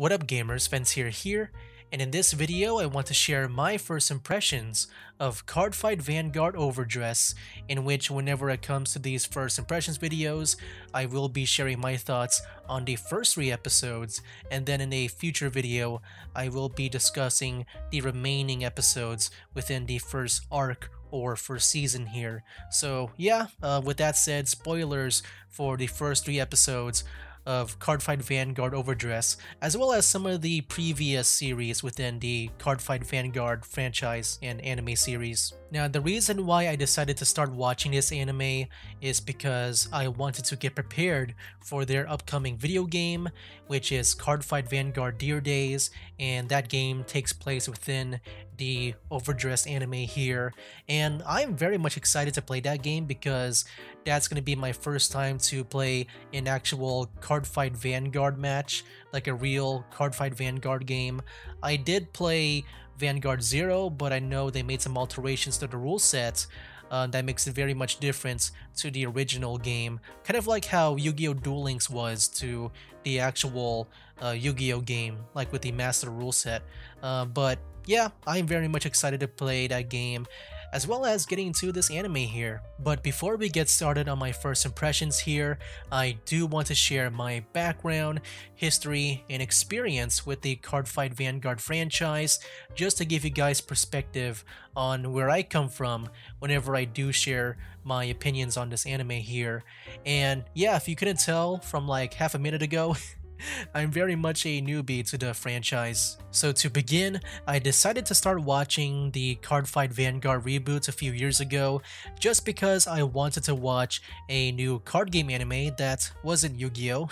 What up gamers, Fancier here, and in this video I want to share my first impressions of CARDFIGHT Vanguard overdress, in which whenever it comes to these first impressions videos, I will be sharing my thoughts on the first 3 episodes, and then in a future video I will be discussing the remaining episodes within the first arc or first season here. So yeah, with that said, spoilers for the first 3 episodes of CARDFIGHT Vanguard overdress, as well as some of the previous series within the CARDFIGHT Vanguard franchise and anime series. Now, the reason why I decided to start watching this anime is because I wanted to get prepared for their upcoming video game, which is CARDFIGHT Vanguard Dear Days, and that game takes place within the overdress anime here, and I'm very much excited to play that game because that's going to be my first time to play an actual CARDFIGHT Vanguard match, like a real CARDFIGHT Vanguard game. I did play Vanguard 0, but I know they made some alterations to the rule set that makes it very much different to the original game, kind of like how Yu-Gi-Oh! Duel Links was to the actual Yu-Gi-Oh! Game, like with the master rule set. But yeah, I'm very much excited to play that game, as well as getting into this anime here. But before we get started on my first impressions here, I do want to share my background, history, and experience with the CARDFIGHT Vanguard franchise, just to give you guys perspective on where I come from whenever I do share my opinions on this anime here. And yeah, if you couldn't tell from like half a minute ago, I'm very much a newbie to the franchise. So to begin, I decided to start watching the CARDFIGHT Vanguard reboots a few years ago, just because I wanted to watch a new card game anime that wasn't Yu-Gi-Oh!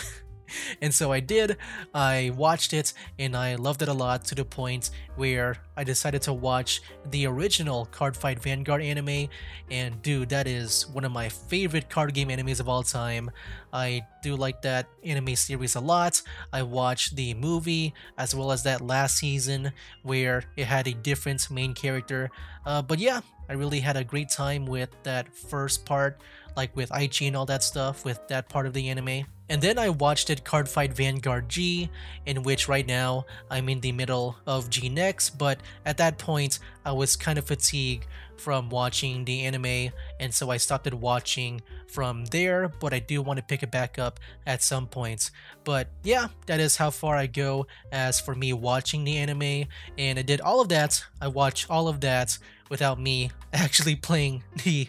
And so I did. I watched it and I loved it a lot, to the point where I decided to watch the original CARDFIGHT Vanguard anime, and dude, that is one of my favorite card game animes of all time. I do like that anime series a lot. I watched the movie as well as that last season where it had a different main character. But yeah, I really had a great time with that first part, like with Aichi and all that stuff, with that part of the anime. And then I watched it CARDFIGHT Vanguard G, in which right now I'm in the middle of G next, but at that point I was kind of fatigued from watching the anime, and so I stopped watching from there, but I do want to pick it back up at some point. But yeah, that is how far I go as for me watching the anime, and I did all of that. I watched all of that without me actually playing the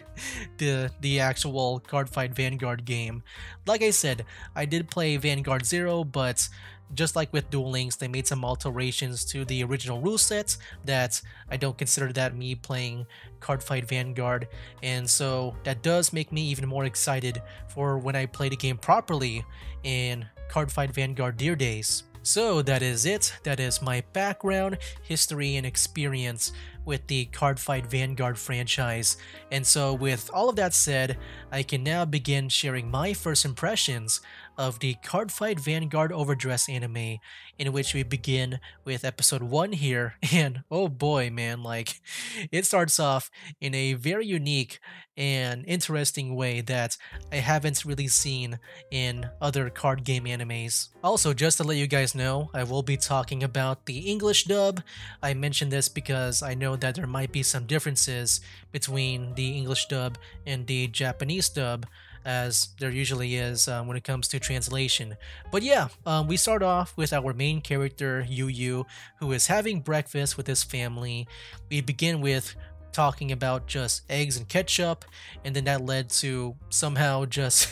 actual CARDFIGHT Vanguard game. Like I said, I did play Vanguard 0, but just like with Duel Links, they made some alterations to the original rule sets that I don't consider that me playing CARDFIGHT Vanguard, and so that does make me even more excited for when I play the game properly in CARDFIGHT Vanguard Dear Days. So that is it. That is my background, history, and experience with the CARDFIGHT Vanguard franchise. And so with all of that said, I can now begin sharing my first impressions of the CARDFIGHT Vanguard overdress anime, in which we begin with episode 1 here. And oh boy, man, like, it starts off in a very unique and interesting way that I haven't really seen in other card game animes. Also, just to let you guys know, I will be talking about the English dub. I mentioned this because I know that there might be some differences between the English dub and the Japanese dub, as there usually is when it comes to translation. But yeah, we start off with our main character, Yu, who is having breakfast with his family. We begin with talking about just eggs and ketchup, and then that led to somehow just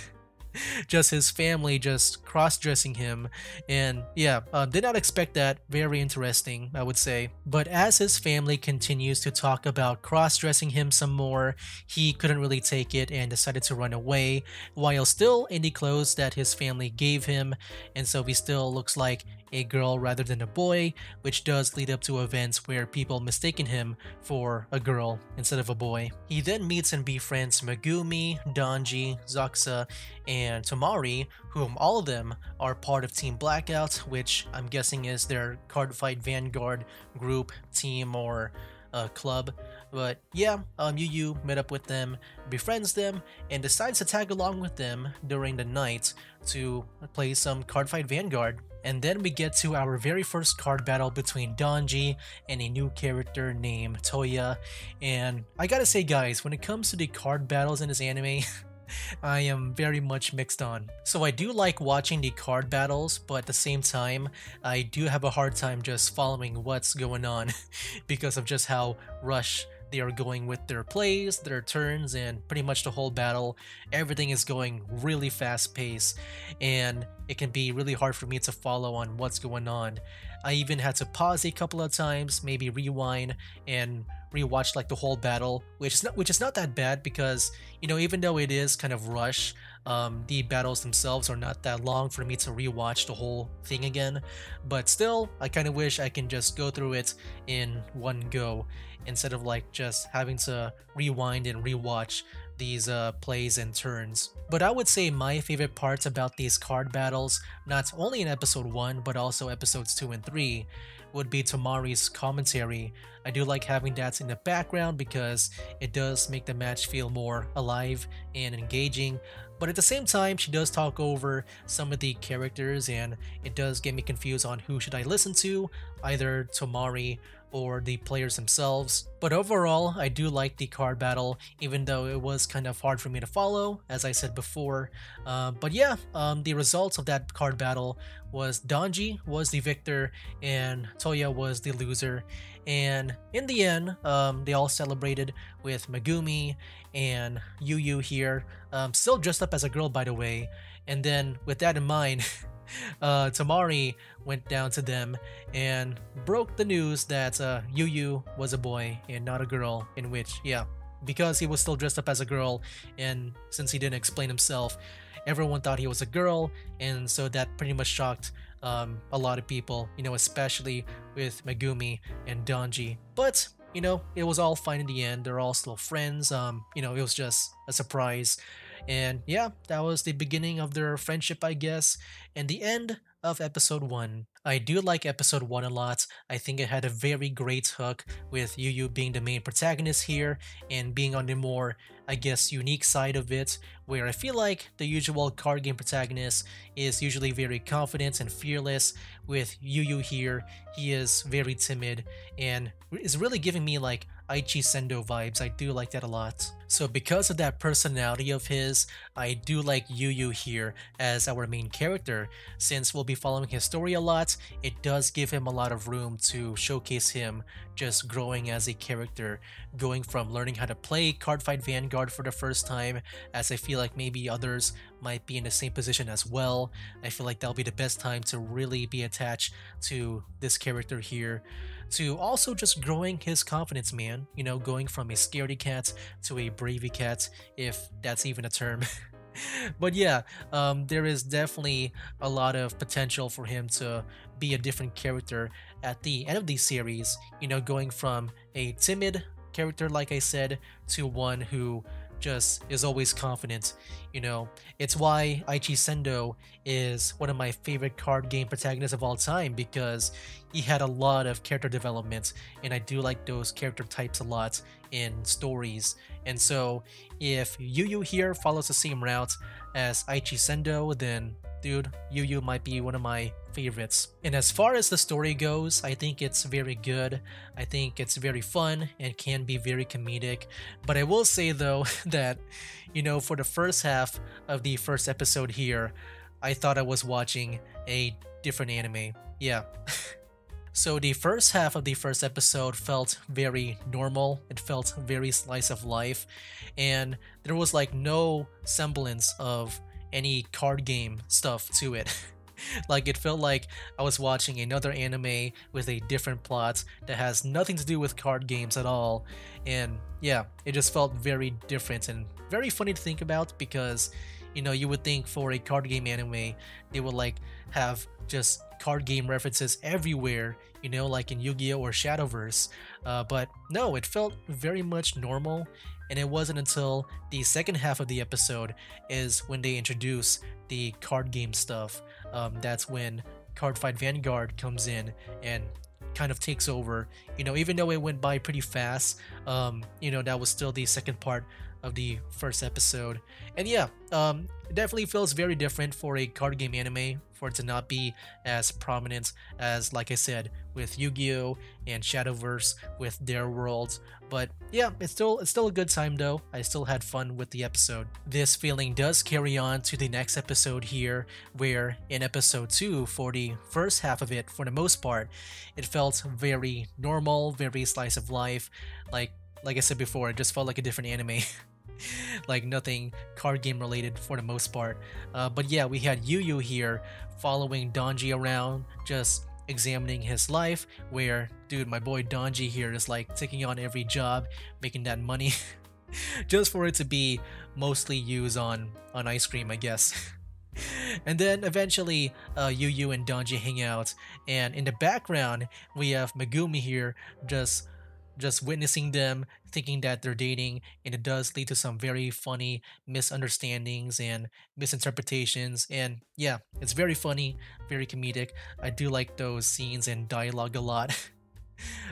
his family just cross-dressing him, and yeah, did not expect that. Very interesting, I would say. But as his family continues to talk about cross-dressing him some more, he couldn't really take it and decided to run away, while still in the clothes that his family gave him, and so he still looks like a girl rather than a boy, which does lead up to events where people mistaken him for a girl instead of a boy. He then meets and befriends Megumi, Danji, Zaxa, and Tomari, whom all of them are part of Team Blackout, which I'm guessing is their CARDFIGHT Vanguard group, team, or club. But yeah, Yu met up with them, befriends them, and decides to tag along with them during the night to play some CARDFIGHT Vanguard. And then we get to our very first card battle between Donji and a new character named Toya. And I gotta say guys, when it comes to the card battles in this anime, I am very much mixed on. So I do like watching the card battles, but at the same time, I do have a hard time just following what's going on because of just how rushed they are going with their plays, their turns, and pretty much the whole battle. Everything is going really fast paced, and it can be really hard for me to follow on what's going on. I even had to pause a couple of times, maybe rewind and rewatch like the whole battle, which is not that bad because, you know, even though it is kind of rush, the battles themselves are not that long for me to rewatch the whole thing again. But still, I kind of wish I can just go through it in one go instead of like just having to rewind and rewatch these plays and turns. But I would say my favorite parts about these card battles, not only in episode 1 but also episodes 2 and 3, would be Tamari's commentary. I do like having that in the background because it does make the match feel more alive and engaging. But at the same time, she does talk over some of the characters and it does get me confused on who should I listen to, either Tamari or the players themselves. But overall, I do like the card battle, even though it was kind of hard for me to follow, as I said before. But yeah, the results of that card battle was Donji was the victor and Toya was the loser. And in the end, they all celebrated with Megumi and Yu here, still dressed up as a girl by the way. And then with that in mind, Tamari went down to them and broke the news that Yu was a boy and not a girl, in which, yeah, because he was still dressed up as a girl and since he didn't explain himself, everyone thought he was a girl, and so that pretty much shocked a lot of people, you know, especially with Megumi and Donji. But, you know, it was all fine in the end. They're all still friends. You know, it was just a surprise. And yeah, that was the beginning of their friendship, I guess, and the end of episode 1. I do like episode 1 a lot. I think it had a very great hook with Yu being the main protagonist here and being on the more, I guess, unique side of it, where I feel like the usual card game protagonist is usually very confident and fearless. With Yu here, he is very timid and is really giving me like Aichi Sendo vibes. I do like that a lot. So because of that personality of his, I do like Yu here as our main character. Since we'll be following his story a lot, it does give him a lot of room to showcase him just growing as a character, going from learning how to play Cardfight Vanguard for the first time, as I feel like maybe others might be in the same position as well. I feel like that'll be the best time to really be attached to this character here, to also just growing his confidence, man. You know, going from a scaredy cat to a bravey cat, if that's even a term. But yeah, there is definitely a lot of potential for him to be a different character at the end of the series. You know, going from a timid character, like I said, to one who just is always confident. You know, it's why Aichi Sendo is one of my favorite card game protagonists of all time, because he had a lot of character development, and I do like those character types a lot in stories. And so if Yu here follows the same route as Aichi Sendo, then dude, Yu might be one of my favorites. And as far as the story goes, I think it's very good. I think it's very fun and can be very comedic. But I will say though that, you know, for the first half of the first episode here, I thought I was watching a different anime. Yeah. So the first half of the first episode felt very normal. It felt very slice of life, and there was like no semblance of any card game stuff to it. Like, it felt like I was watching another anime with a different plot that has nothing to do with card games at all. And yeah, it just felt very different and very funny to think about, because, you know, you would think for a card game anime they would like have just card game references everywhere, you know, like in Yu-Gi-Oh or Shadowverse. But no, it felt very much normal. And it wasn't until the second half of the episode is when they introduce the card game stuff. That's when Cardfight Vanguard comes in and kind of takes over. You know, even though it went by pretty fast, you know, that was still the second part of the first episode. And yeah, it definitely feels very different for a card game anime for it to not be as prominent as, like I said, with Yu-Gi-Oh! And Shadowverse with their worlds. But yeah, it's still a good time though. I still had fun with the episode. This feeling does carry on to the next episode here, where in episode 2, for the first half of it, for the most part, it felt very normal, very slice of life. Like I said before, it just felt like a different anime. Like nothing card game related for the most part. But yeah, we had Yu Yu here following Donji around, just examining his life, where, dude, my boy Donji here is like taking on every job, making that money, just for it to be mostly used on ice cream, I guess. And then eventually, Yu Yu and Donji hang out, and in the background, we have Megumi here, just witnessing them, thinking that they're dating, and it does lead to some very funny misunderstandings and misinterpretations. And yeah, it's very funny, very comedic. I do like those scenes and dialogue a lot.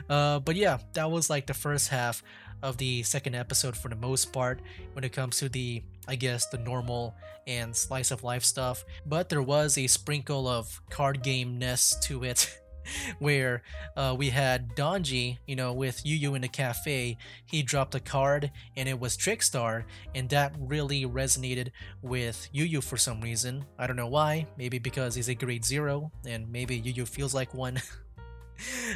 But yeah, that was like the first half of the second episode for the most part when it comes to the, I guess, the normal and slice of life stuff. But there was a sprinkle of card game-ness to it. Where we had Donji, with Yu Yu in the cafe. He dropped a card and it was Trickstar, and that really resonated with Yu Yu for some reason. I don't know why, maybe because he's a grade 0 and maybe Yu Yu feels like one.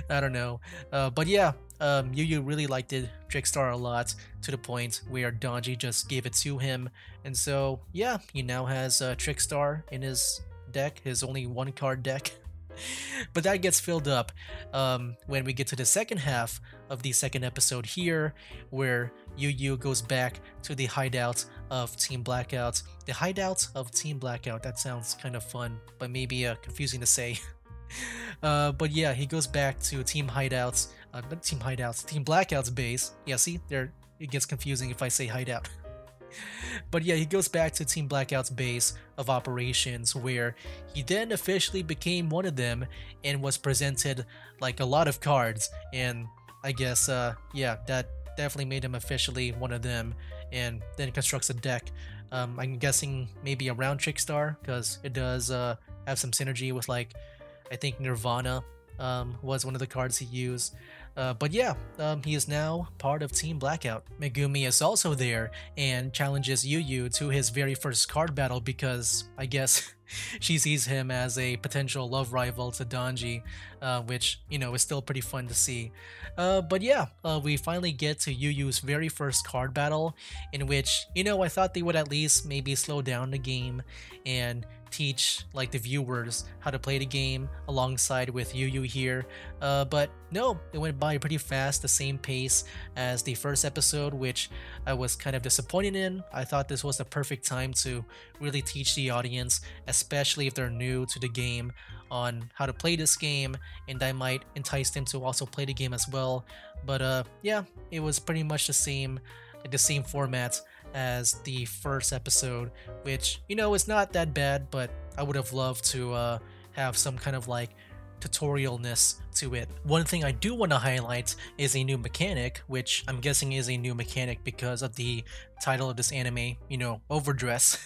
I don't know. But yeah, Yu Yu really liked it, Trickstar, a lot, to the point where Donji just gave it to him. And so yeah, he now has Trickstar in his deck, his only one card deck. But that gets filled up when we get to the second half of the second episode here, where Yu Yu goes back to the hideout of Team Blackout. The hideout of Team Blackout, that sounds kind of fun, but maybe confusing to say. But yeah, he goes back to Team Hideouts, not Team Hideouts, Team Blackout's base. Yeah, see, there it gets confusing if I say hideout. But yeah, he goes back to Team Blackout's base of operations, where he then officially became one of them and was presented like a lot of cards. And I guess, yeah, that definitely made him officially one of them, and then constructs a deck. I'm guessing maybe around Trickstar, because it does have some synergy with, like, I think Nirvana was one of the cards he used. But yeah, he is now part of Team Blackout. Megumi is also there and challenges Yu Yu to his very first card battle because, I guess, she sees him as a potential love rival to Donji, which, is still pretty fun to see. But yeah, we finally get to Yu Yu's very first card battle, in which, I thought they would at least maybe slow down the game and teach, like, the viewers how to play the game alongside with Yu Yu here. But no, it went by pretty fast, the same pace as the first episode, which I was kind of disappointed in. I thought this was the perfect time to really teach the audience, especially if they're new to the game, on how to play this game, and I might entice them to also play the game as well. But yeah, it was pretty much the same format as the first episode, which, is not that bad, but I would have loved to have some kind of, like, tutorialness to it. One thing I do want to highlight is a new mechanic, which I'm guessing is a new mechanic because of the title of this anime, overdress.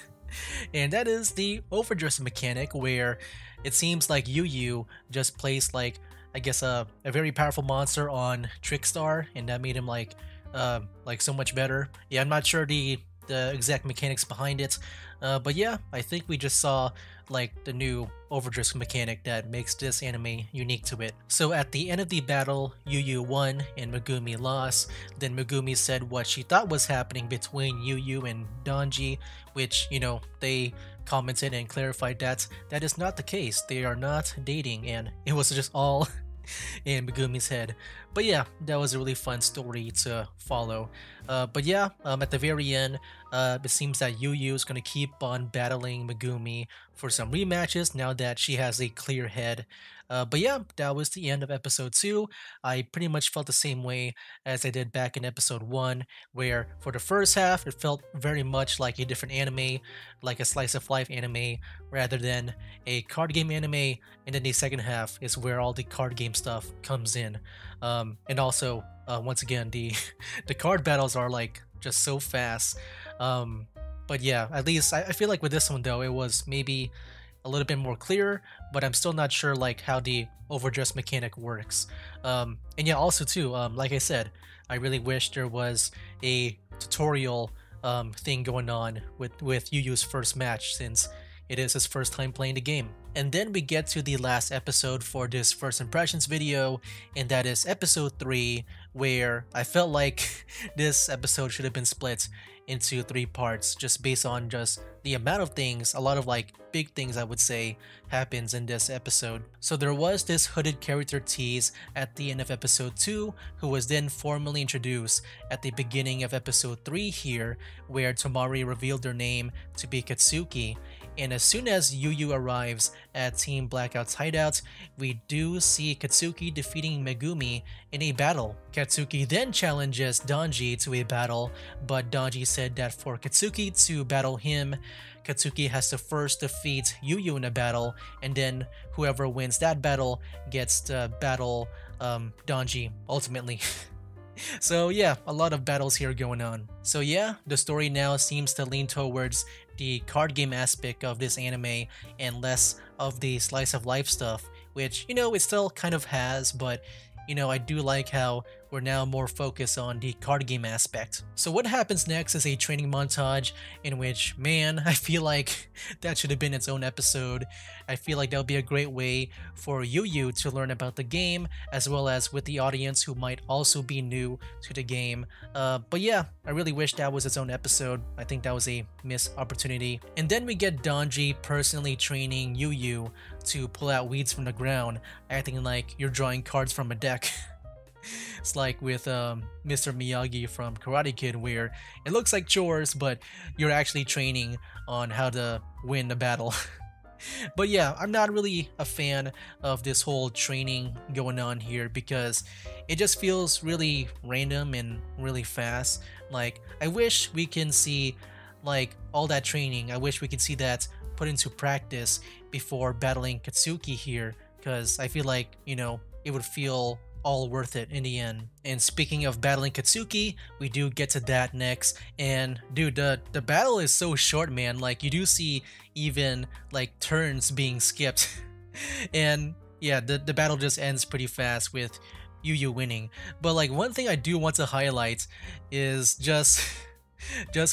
And that is the overdress mechanic, where it seems like Yu Yu just placed, like, I guess a very powerful monster on Trickstar, and that made him like so much better. Yeah, I'm not sure the exact mechanics behind it, but yeah, I think we just saw, like, the new overdress mechanic that makes this anime unique to it. So at the end of the battle, Yu Yu won and Megumi lost. Then Megumi said what she thought was happening between Yu Yu and Donji, which, they commented and clarified that that is not the case. They are not dating, and it was just all in Megumi's head. But yeah, that was a really fun story to follow. But yeah, at the very end, it seems that Yu Yu is going to keep on battling Megumi for some rematches now that she has a clear head. But yeah, that was the end of episode 2. I pretty much felt the same way as I did back in episode 1, where for the first half, it felt very much like a different anime, like a slice of life anime, rather than a card game anime, and then the second half is where all the card game stuff comes in. And also, once again, the card battles are, like, just so fast. Um, but yeah, at least I feel like with this one though, it was maybe a little bit more clear, but I'm still not sure like how the overdress mechanic works. And yeah, also too, like I said, I really wish there was a tutorial thing going on with Yu Yu's first match, since it is his first time playing the game. And then we get to the last episode for this first impressions video, and that is episode 3, where I felt like this episode should have been split into 3 parts just based on just the amount of things, a lot of like big things I would say happens in this episode. So there was this hooded character tease at the end of episode 2, who was then formally introduced at the beginning of episode 3 here, where Tomari revealed their name to be Katsuki. And as soon as Yu Yu arrives at Team Blackout's hideout, we do see Katsuki defeating Megumi in a battle. Katsuki then challenges Donji to a battle, but Donji said that for Katsuki to battle him, Katsuki has to first defeat Yu Yu in a battle, and then whoever wins that battle gets to battle Donji ultimately. So yeah, a lot of battles here going on. So yeah, the story now seems to lean towards the card game aspect of this anime and less of the slice of life stuff, which, you know, it still kind of has, but you know, I do like how we're now more focused on the card game aspect. So what happens next is a training montage in which, man, I feel like that should have been its own episode. I feel like that would be a great way for Yu Yu to learn about the game, as well as with the audience who might also be new to the game. But yeah, I really wish that was its own episode. I think that was a missed opportunity. And then we get Donji personally training Yu Yu to pull out weeds from the ground, acting like you're drawing cards from a deck. It's like with Mr. Miyagi from Karate Kid, where it looks like chores, but you're actually training on how to win the battle. But yeah, I'm not really a fan of this whole training going on here because it just feels really random and really fast. Like, I wish we can see like all that training. I wish we could see that put into practice before battling Katsuki here, because I feel like, you know, it would feel all worth it in the end. And speaking of battling Katsuki, we do get to that next. And dude, the battle is so short, man. Like, you do see even like turns being skipped. And yeah, the battle just ends pretty fast with Yu Yu winning. But like, one thing I do want to highlight is just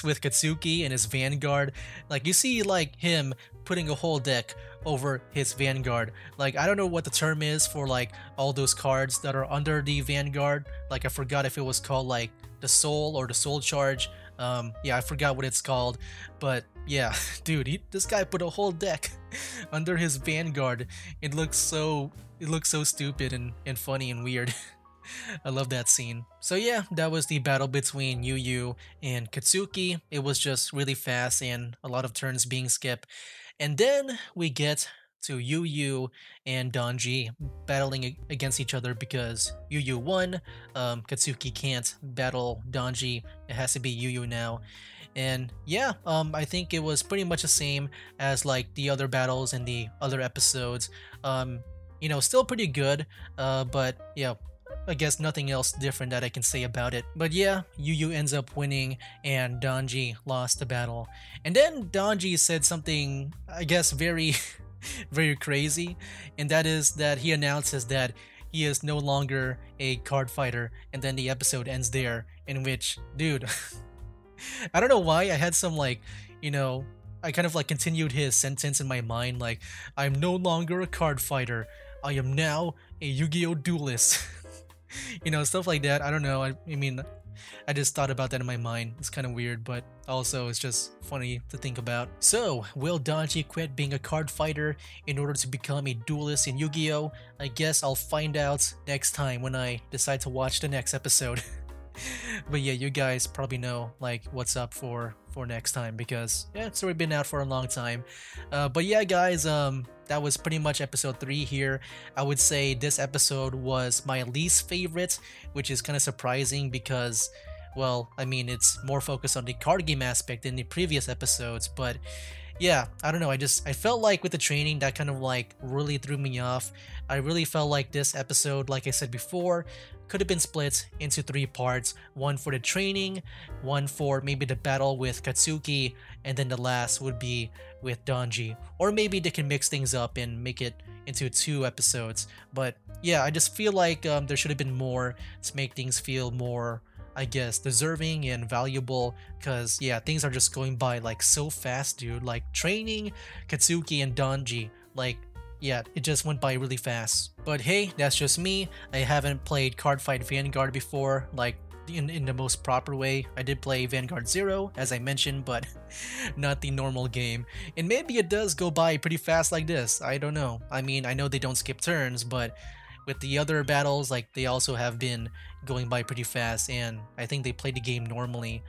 with Katsuki and his Vanguard. Like, you see like him putting a whole deck over his Vanguard. Like, I don't know what the term is for like all those cards that are under the Vanguard. Like, I forgot if it was called like the Soul or the Soul Charge. Yeah, I forgot what it's called. But yeah, dude, this guy put a whole deck under his Vanguard. It looks so stupid and funny and weird. I love that scene. So yeah, that was the battle between Yu Yu and Katsuki. It was just really fast and a lot of turns being skipped. And then we get to Yu Yu and Donji battling against each other because Yu Yu won. Katsuki can't battle Donji. It has to be Yu Yu now. And yeah, I think it was pretty much the same as like the other battles in the other episodes. You know, still pretty good, but yeah, I guess nothing else different that I can say about it. But yeah, Yu Yu ends up winning and Donji lost the battle. And then Donji said something, I guess, very very crazy, and that is that he announces that he is no longer a card fighter, and then the episode ends there, in which, dude, I don't know why I had some like, you know, I kind of like continued his sentence in my mind, like, I'm no longer a card fighter, I am now a Yu-Gi-Oh! Duelist. You know, stuff like that. I don't know. I mean, I just thought about that in my mind. It's kind of weird, but also it's just funny to think about. So, will Donji quit being a card fighter in order to become a duelist in Yu-Gi-Oh? I guess I'll find out next time when I decide to watch the next episode. But yeah, you guys probably know like what's up for next time, because yeah, it's already been out for a long time. But yeah, guys, that was pretty much episode 3 here. I would say this episode was my least favorite, which is kind of surprising because, well, I mean, it's more focused on the card game aspect than the previous episodes, but yeah, I don't know. I felt like with the training that kind of like really threw me off. I really felt like this episode, like I said before, could have been split into three parts. One for the training, one for maybe the battle with Katsuki, and then the last would be with Donji. Or maybe they can mix things up and make it into two episodes. But yeah, I just feel like there should have been more to make things feel more, I guess, deserving and valuable, because yeah, things are just going by like so fast, dude. Like training Katsuki and Donji, like yeah, it just went by really fast. But hey, that's just me. I haven't played Cardfight Vanguard before, like in the most proper way. I did play Vanguard 0, as I mentioned, but not the normal game. And maybe it does go by pretty fast like this. I don't know. I mean, I know they don't skip turns, but with the other battles, like they also have been going by pretty fast, and I think they played the game normally.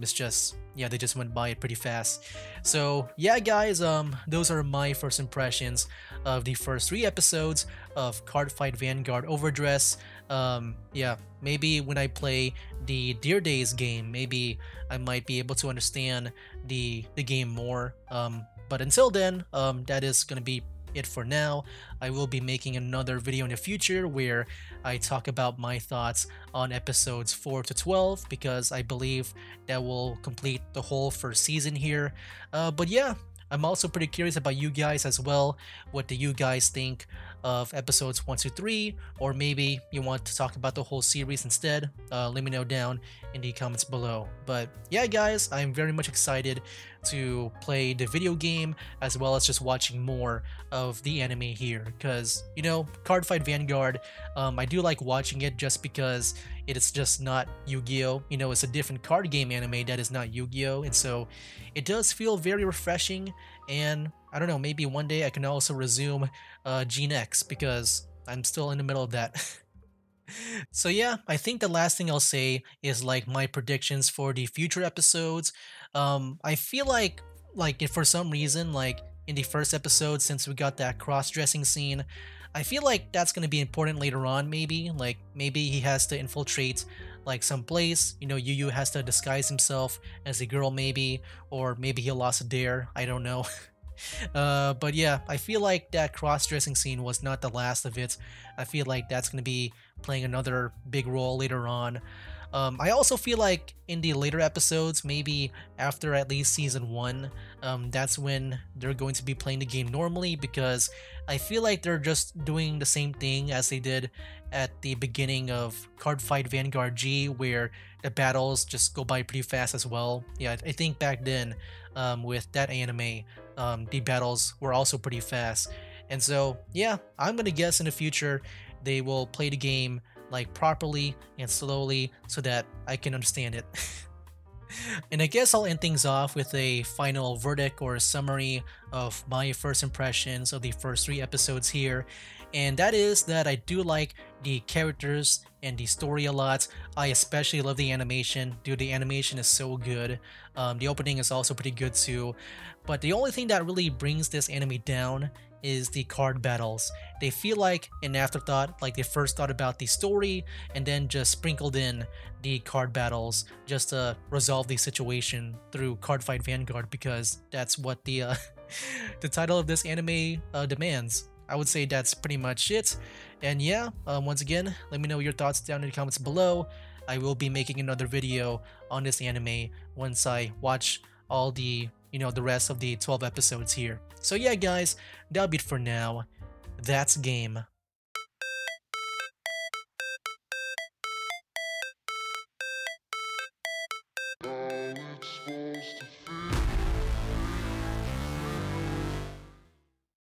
It's just, yeah, they just went by it pretty fast. So yeah, guys, those are my first impressions of the first 3 episodes of Cardfight Vanguard Overdress. Yeah, maybe when I play the Dear Days game, maybe I might be able to understand the game more. But until then, that is gonna be it for now. I will be making another video in the future where I talk about my thoughts on episodes 4 to 12, because I believe that will complete the whole first season here. But yeah, I'm also pretty curious about you guys as well. What do you guys think of episodes 1 to 3? Or maybe you want to talk about the whole series instead? Let me know down in the comments below. But yeah, guys, I'm very much excited to play the video game as well as just watching more of the anime here, because you know, Cardfight Vanguard, I do like watching it just because it is just not Yu-Gi-Oh! You know, it's a different card game anime that is not Yu-Gi-Oh! And so it does feel very refreshing, and I don't know, maybe one day I can also resume Gene X, because I'm still in the middle of that. So yeah, I think the last thing I'll say is like my predictions for the future episodes. I feel like if for some reason, like in the first episode, since we got that cross-dressing scene, I feel like that's gonna be important later on. Maybe like maybe he has to infiltrate like some place. You know, Yu Yu has to disguise himself as a girl, maybe, or maybe he lost a dare. I don't know. But yeah, I feel like that cross-dressing scene was not the last of it. I feel like that's going to be playing another big role later on. I also feel like in the later episodes, maybe after at least season 1, that's when they're going to be playing the game normally, because I feel like they're just doing the same thing as they did at the beginning of Cardfight Vanguard G, where the battles just go by pretty fast as well. Yeah, I think back then, with that anime, the battles were also pretty fast. And so, yeah, I'm gonna guess in the future they will play the game like properly and slowly so that I can understand it. And I guess I'll end things off with a final verdict or a summary of my first impressions of the first 3 episodes here. And that is that I do like the characters and the story a lot. I especially love the animation. Dude, the animation is so good. The opening is also pretty good too. But the only thing that really brings this anime down is the card battles. They feel like an afterthought, like they first thought about the story and then just sprinkled in the card battles just to resolve the situation through Cardfight Vanguard, because that's what the the title of this anime demands. I would say that's pretty much it. And yeah, once again, let me know your thoughts down in the comments below. I will be making another video on this anime once I watch all the, you know, the rest of the 12 episodes here. So yeah, guys, that'll be it for now. That's game.